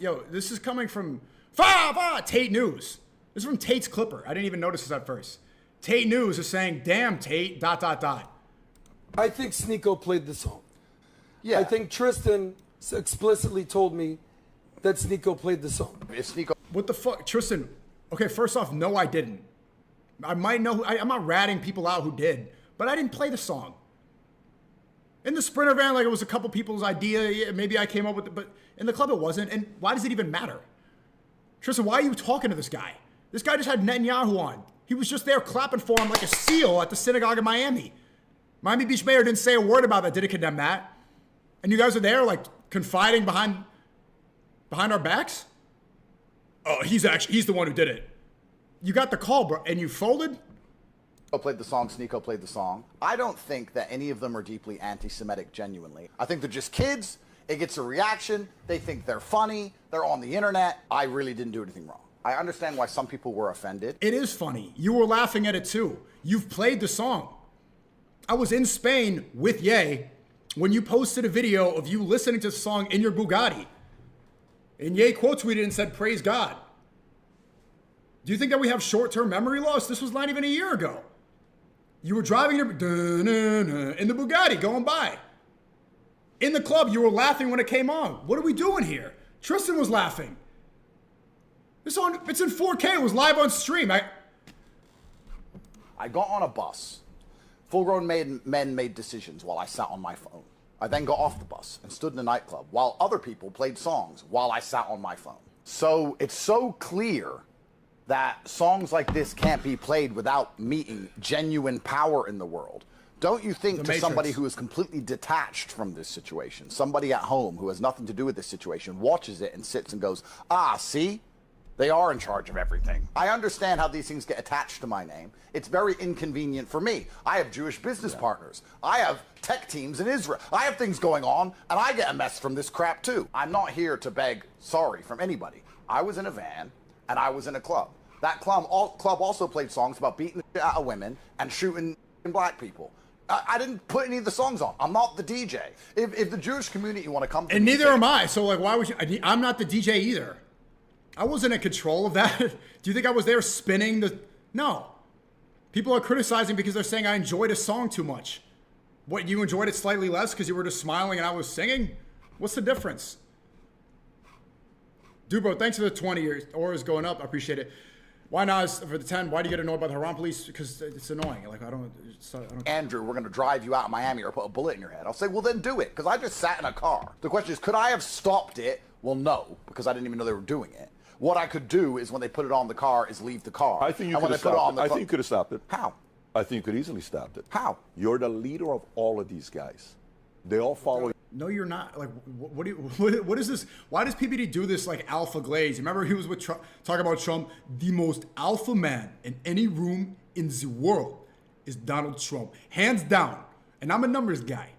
Yo, this is coming from Tate News. This is from Tate's Clipper. I didn't even notice this at first. Tate News is saying, damn, Tate, ... I think Sneako played the song. Yeah. I think Tristan explicitly told me that Sneako played the song. If Sneako... What the fuck? Tristan, okay, first off, no, I didn't. I might know, I'm not ratting people out who did, but I didn't play the song. In the Sprinter van, like it was a couple people's idea. Yeah, maybe I came up with it, but in the club it wasn't. And why does it even matter? Tristan, why are you talking to this guy? This guy just had Netanyahu on. He was just there clapping for him like a seal at the synagogue in Miami. Miami Beach mayor didn't say a word about that, didn't condemn that. And you guys are there like confiding behind our backs? Oh, he's the one who did it. You got the call, bro, and you folded? Played the song, Sneako played the song. I don't think that any of them are deeply anti-Semitic genuinely. I think they're just kids. It gets a reaction. They think they're funny. They're on the internet. I really didn't do anything wrong. I understand why some people were offended. It is funny. You were laughing at it too. You've played the song. I was in Spain with Ye when you posted a video of you listening to the song in your Bugatti. And Ye quote tweeted and said, praise God. Do you think that we have short-term memory loss? This was not even a year ago. You were driving in the Bugatti going by. In the club, you were laughing when it came on. What are we doing here? Tristan was laughing. It's in 4K. It was live on stream. I got on a bus. Full-grown men made decisions while I sat on my phone. I then got off the bus and stood in a nightclub while other people played songs while I sat on my phone. So it's so clear that songs like this can't be played without meeting genuine power in the world. Don't you think to somebody who is completely detached from this situation, somebody at home who has nothing to do with this situation, watches it and sits and goes, ah, see? They are in charge of everything. I understand how these things get attached to my name. It's very inconvenient for me. I have Jewish business partners. I have tech teams in Israel. I have things going on, and I get a mess from this crap too. I'm not here to beg sorry from anybody. I was in a van, and I was in a club. That club also played songs about beating the shit out of women and shooting black people. I didn't put any of the songs on. I'm not the DJ. If the Jewish community want to come to and neither am I. So like, why would you? I'm not the DJ either. I wasn't in control of that. Do you think I was there spinning the? No. People are criticizing because they're saying I enjoyed a song too much. What, you enjoyed it slightly less because you were just smiling and I was singing? What's the difference? Dude, bro, thanks for the 20 years. Aura's going up. I appreciate it. Why not for the 10? Why do you get annoyed by the Haram police? Because it's annoying. Like, I don't. Andrew, we're going to drive you out of Miami or put a bullet in your head. I'll say, well, then do it. Because I just sat in a car. The question is, could I have stopped it? Well, no, because I didn't even know they were doing it. What I could do is when they put it on the car is leave the car. I think you could have stopped it. I think you could have stopped it. How? I think you could easily stop it. How? You're the leader of all of these guys. They all follow you. No, you're not. Like, what is this? Why does PBD do this like alpha glaze? Remember he was with Trump, talking about Trump. The most alpha man in any room in the world is Donald Trump. Hands down. And I'm a numbers guy.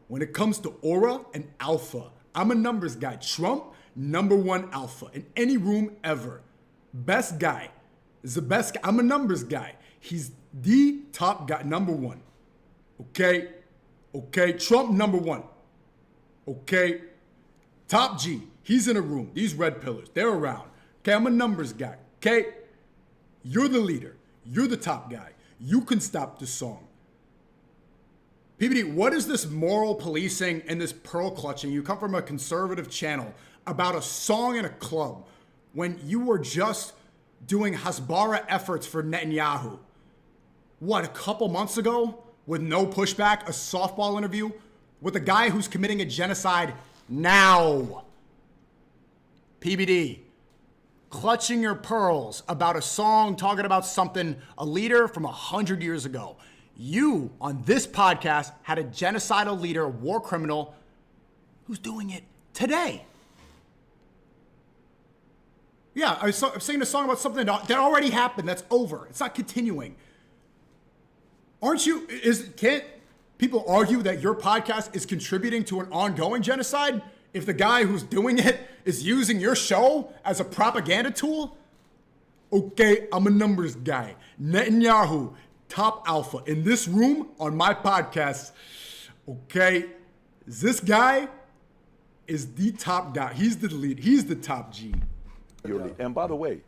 When it comes to aura and alpha, I'm a numbers guy. Trump, #1 alpha in any room ever. Best guy. Is the best guy. I'm a numbers guy. He's the top guy, #1. Okay? Okay, Trump #1. Okay, top G, he's in a room. These red pillars, they're around. Okay, I'm a numbers guy. Okay, you're the leader. You're the top guy. You can stop this song. PBD, what is this moral policing and this pearl clutching? You come from a conservative channel about a song in a club when you were just doing Hasbara efforts for Netanyahu. What, a couple months ago? With no pushback, a softball interview with a guy who's committing a genocide now. PBD, clutching your pearls about a song talking about something, a leader from 100 years ago. You, on this podcast, had a genocidal leader, a war criminal, who's doing it today. Yeah, I'm singing a song about something that already happened, that's over. It's not continuing. Aren't you, can't people argue that your podcast is contributing to an ongoing genocide if the guy who's doing it is using your show as a propaganda tool? Okay, I'm a numbers guy. Netanyahu, top alpha in this room on my podcast. Okay, is this guy is the top guy. He's the lead. He's the top G. And by the way,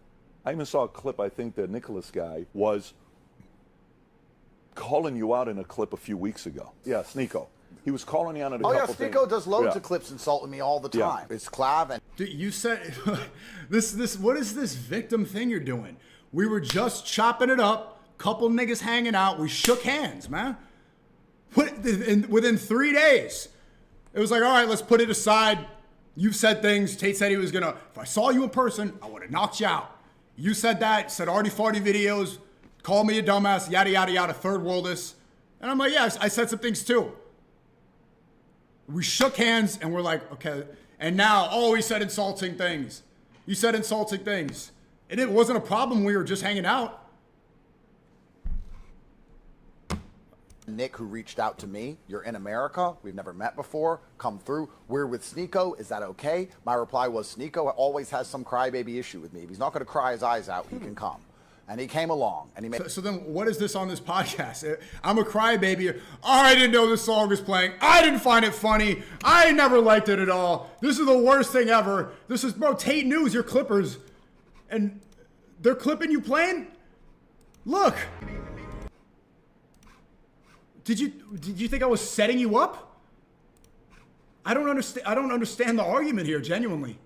I even saw a clip, I think the Nicholas guy was calling you out in a clip a few weeks ago. Yeah, Sneako. He was calling you out in a couple things. Sneako does loads of clips insulting me all the time. Yeah. It's Clav and... Dude, you said, what is this victim thing you're doing? We were just chopping it up, couple niggas hanging out, we shook hands, man. Within 3 days, it was like, all right, let's put it aside. You've said things. Tate said he was gonna, if I saw you in person, I would have knocked you out. You said that, said arty farty videos, called me a dumbass, yada, yada, yada, third worldist. And I'm like, yeah, I said some things too. We shook hands and we're like, okay. And now, oh, he said insulting things. You said insulting things. And it wasn't a problem. We were just hanging out. Nick, who reached out to me, you're in America, we've never met before, come through, we're with Sneako, is that okay? My reply was, Sneako always has some crybaby issue with me. If he's not going to cry his eyes out, he can come. And he came along, and he made... So then what is this on this podcast? I'm a crybaby. Oh, I didn't know this song was playing. I didn't find it funny. I never liked it at all. This is the worst thing ever. This is, bro, Tate News, your Clippers. And they're clipping you playing? Look. Did you think I was setting you up? I don't understand the argument here, genuinely.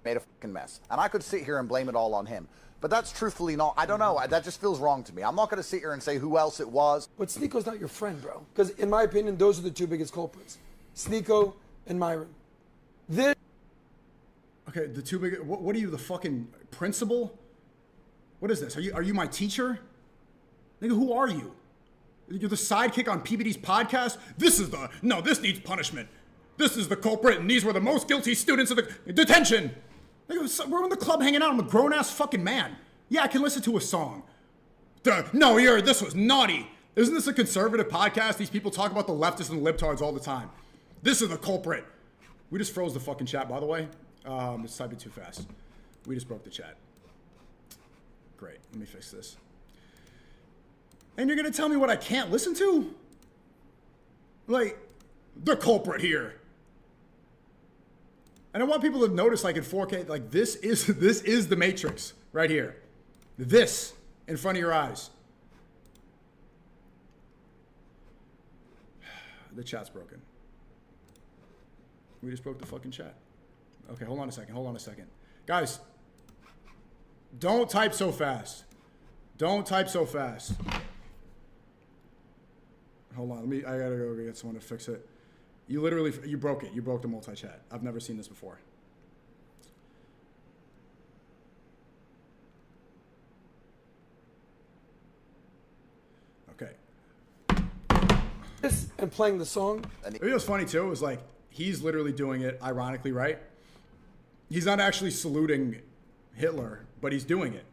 Made a fucking mess. And I could sit here and blame it all on him. But that's truthfully not, I don't know, that just feels wrong to me. I'm not going to sit here and say who else it was. But Sneako's not your friend, bro. Because in my opinion, those are the two biggest culprits. Sneako and Myron. This... Okay, the two big, what are you, the fucking principal? What is this? Are you my teacher? Nigga, who are you? You're the sidekick on PBD's podcast? This needs punishment. This is the culprit, and these were the most guilty students of the detention. We're in the club hanging out. I'm a grown-ass fucking man. Yeah, I can listen to a song. This was naughty. Isn't this a conservative podcast? These people talk about the leftists and libtards all the time. This is the culprit. We just froze the fucking chat, by the way. It's typing too fast. We just broke the chat. Great, let me fix this. And you're gonna tell me what I can't listen to? Like, the culprit here. And I want people to notice, like in 4K, like this is the Matrix right here. This in front of your eyes. The chat's broken. We just broke the fucking chat. Okay, hold on a second. Guys, don't type so fast. Don't type so fast. Hold on, I gotta go get someone to fix it. You broke it. You broke the multi-chat. I've never seen this before. Okay. This and playing the song. You know what's funny too? It was like, he's literally doing it ironically, right? He's not actually saluting Hitler, but he's doing it.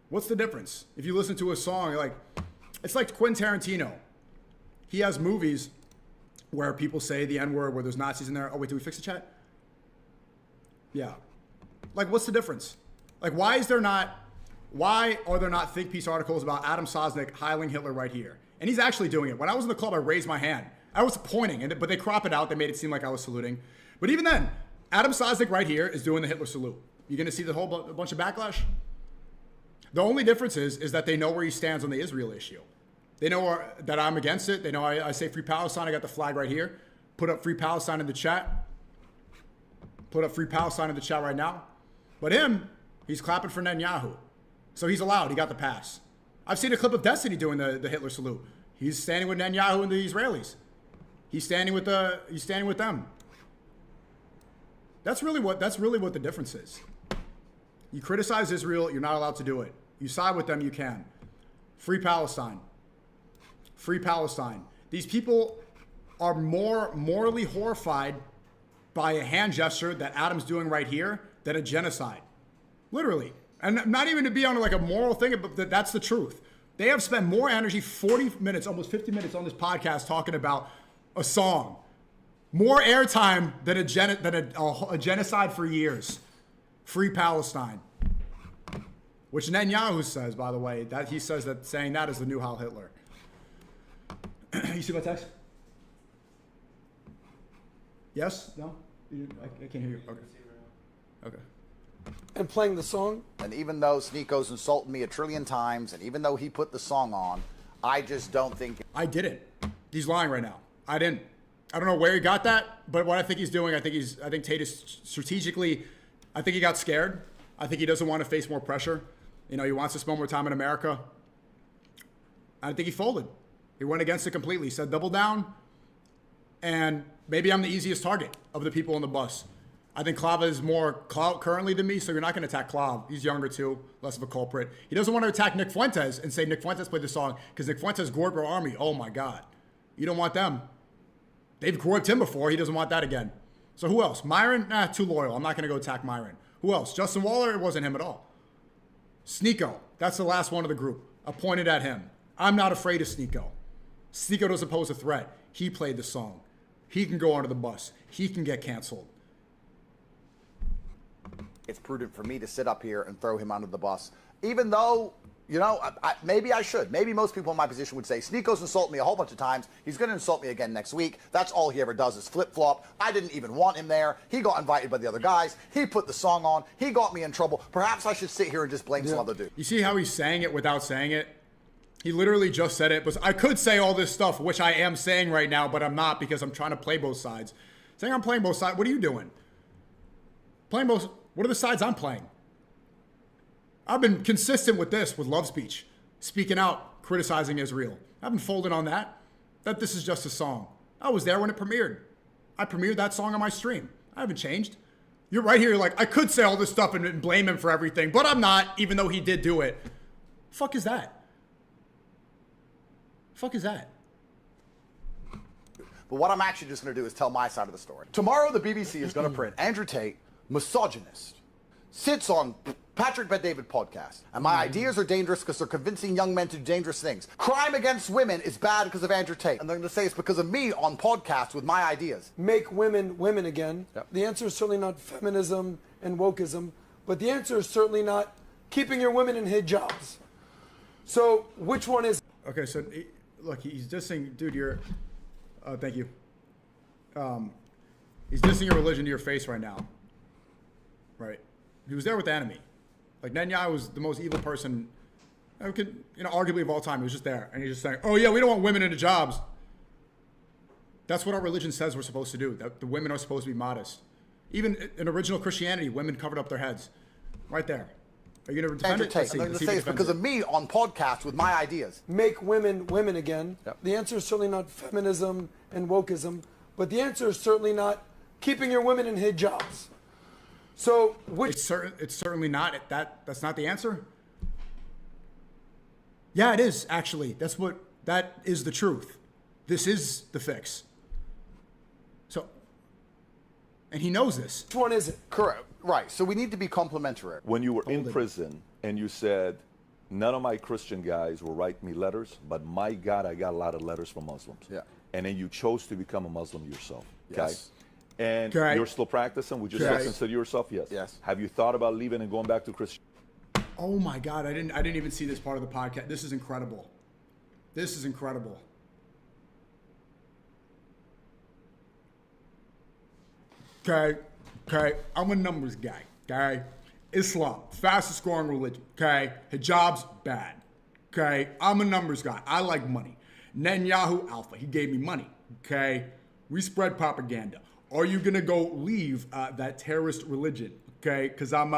What's the difference? If you listen to a song, it's like Quentin Tarantino. He has movies where people say the N-word, where there's Nazis in there. Oh, wait, did we fix the chat? Yeah. Like, what's the difference? Like, why are there not think piece articles about Adam Sosnick hiling Hitler right here? And he's actually doing it. When I was in the club, I raised my hand. I was pointing, but they crop it out. They made it seem like I was saluting. But even then, Adam Sosnick right here is doing the Hitler salute. You're going to see the whole bunch of backlash? The only difference is that they know where he stands on the Israel issue. They know that I'm against it. They know I say Free Palestine. I got the flag right here. Put up Free Palestine in the chat. Put up Free Palestine in the chat right now. But he's clapping for Netanyahu. So he's allowed. He got the pass. I've seen a clip of Destiny doing the Hitler salute. He's standing with Netanyahu and the Israelis. He's standing with them. That's really what the difference is. You criticize Israel, you're not allowed to do it. You side with them, you can. Free Palestine. Free Palestine. These people are more morally horrified by a hand gesture that Adam's doing right here than a genocide. Literally. And not even to be on like a moral thing, but that's the truth. They have spent more energy, 40 minutes, almost 50 minutes on this podcast talking about a song. More airtime than a genocide for years. Free Palestine. Which Netanyahu says, by the way, that he says that saying that is the new Heil Hitler. You see my text? Yes? No? I can't hear you. Okay. Okay. And playing the song. And even though Sneako's insulted me a trillion times, and even though he put the song on, I just don't think... I didn't. He's lying right now. I didn't. I don't know where he got that, but what I think he's doing, I think Tate is strategically, I think he got scared. I think he doesn't want to face more pressure. You know, he wants to spend more time in America. I think he folded. He went against it completely. He said, double down. And maybe I'm the easiest target of the people on the bus. I think Clava is more clout currently than me, so you're not going to attack Clav. He's younger too, less of a culprit. He doesn't want to attack Nick Fuentes and say Nick Fuentes played the song because Nick Fuentes gored our army. Oh my God. You don't want them. They've gored him before. He doesn't want that again. So who else? Myron? Nah, too loyal. I'm not going to go attack Myron. Who else? Justin Waller? It wasn't him at all. Sneako. That's the last one of the group. I pointed at him. I'm not afraid of Sneako. Sneako doesn't pose a threat. He played the song. He can go under the bus. He can get canceled. It's prudent for me to sit up here and throw him under the bus, even though, you know, maybe I should. Maybe most people in my position would say, Sneako's insulted me a whole bunch of times. He's going to insult me again next week. That's all he ever does is flip-flop. I didn't even want him there. He got invited by the other guys. He put the song on. He got me in trouble. Perhaps I should sit here and just blame some other dude. You see how he's saying it without saying it? He literally just said it. But I could say all this stuff, which I am saying right now, but I'm not because I'm trying to play both sides. Saying I'm playing both sides, what are you doing? Playing both... What are the sides I'm playing? I've been consistent with this, with love speech, speaking out, criticizing Israel. I've been folding on that this is just a song. I was there when it premiered. I premiered that song on my stream. I haven't changed. You're right here, like, I could say all this stuff and blame him for everything, but I'm not, even though he did do it. Fuck is that? Fuck is that? But what I'm actually just going to do is tell my side of the story. Tomorrow, the BBC is going to print Andrew Tate, misogynist, sits on Patrick Bet-David podcast, and my ideas are dangerous because they're convincing young men to do dangerous things. Crime against women is bad because of Andrew Tate, and they're going to say it's because of me on podcasts with my ideas. Make women women again. Yep. The answer is certainly not feminism and wokeism, but the answer is certainly not keeping your women in hijabs. So which one is? Okay, so look, he's dissing, dude. You're, thank you. He's dissing your religion to your face right now. Right, he was there with the enemy. Like Netanyahu was the most evil person, arguably of all time. He was just there, and he's just saying, "Oh yeah, we don't want women into jobs." That's what our religion says we're supposed to do. That the women are supposed to be modest. Even in original Christianity, women covered up their heads. Right there. Are you going to defend Andrew it? Tate. And they're going to say it's because of me on podcasts with my ideas. Make women women again. Yep. The answer is certainly not feminism and wokeism, but the answer is certainly not keeping your women in hijabs. So which it's certainly not that's not the answer. Yeah, it is actually. That is the truth. This is the fix. So, and he knows this. which one is it? Correct. Right. So we need to be complimentary. When you were in prison and you said, none of my Christian guys will write me letters, but my God, I got a lot of letters from Muslims. Yeah. And then you chose to become a Muslim yourself. Okay? Yes. And Okay. you're still practicing? Would you still consider yourself? Yes. Yes. Have you thought about leaving and going back to Christian? Oh my God, I didn't even see this part of the podcast. This is incredible. This is incredible. Okay. I'm a numbers guy. Okay. Islam, fastest scoring religion. Okay. Hijab's bad. Okay. I'm a numbers guy. I like money. Netanyahu alpha. He gave me money. Okay. We spread propaganda. Are you gonna go leave that terrorist religion? Okay. Because I'm